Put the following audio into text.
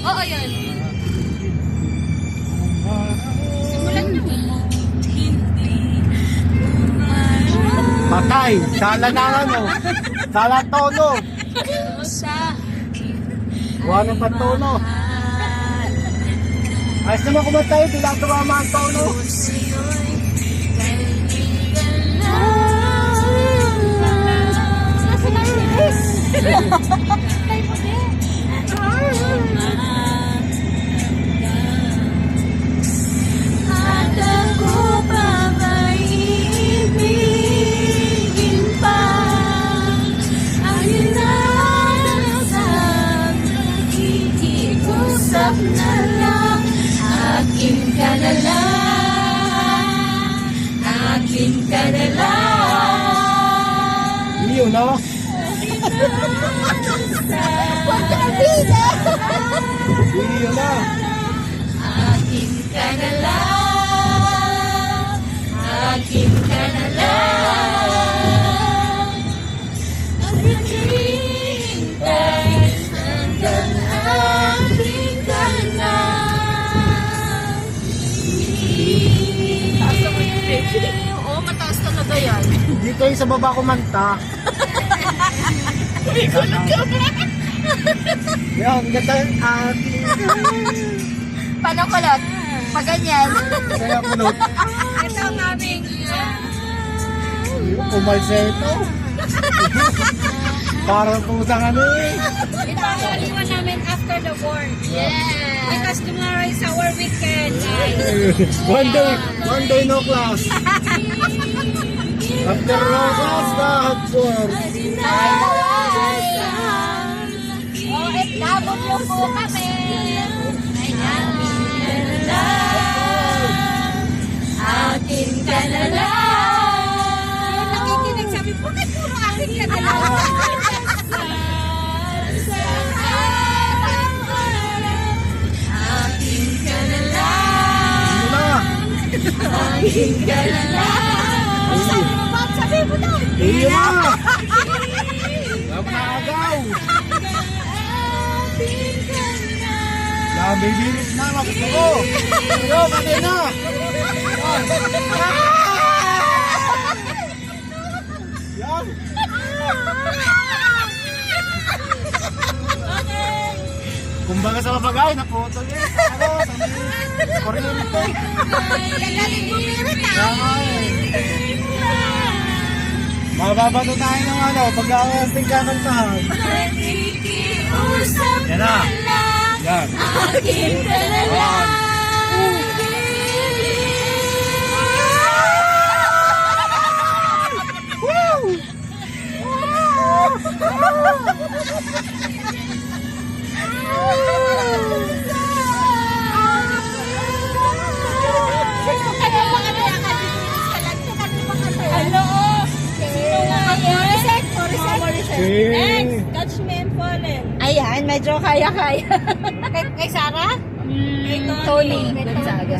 Oo, yun. Simulan nyo. Patay. Sala na ano. Sala tono. Wala pa tono. Ayos naman kumantay. Di lang tumama ang tono. At ako pa maibigin pa ang inasam, nakikiusap na lang. Akin ka na lang, akin ka na lang. Iyo no? Iyo na. Akin ka na lang, akin ka na lang. Ang naghihintay hanggang akin ka na. Taas ako yung baby. Oo, mataas talaga yan. Dito yung sa baba kumanta. Yan, ganda yung ating. Paano kulot? Pag ganyan. Kaya kulot. Ito ang aming Umalseto. Parang pusang ano eh. ito ang aliwan namin after the war. Yeah. Because tomorrow is our weekend, guys. One day no class. After no class, lahat for. OFW po kami. Akin ka na lang. Nakikinig sabi po, ay puro akin ka na lang. Akin ka na lang. Akin ka na lang. Sabi mo ba? Sabi mo daw. Iyo na. Napagaw. Yan, baby. Na, magusto ko. Pero, patay na. Yan. Kumbaga sa mapagay, naputol eh. Ano, sa kuryente. Gagaling bumirit ah. Yan. Mababato tayo ng ano, pag-aasing kakantahan. Nakikiusap Yan na. Yan. akin ka na lang. Hello. Okay. Catch me and fallen. Ayan, medyo kaya-kaya. Kay Sarah? Kay Tony. Gonzaga.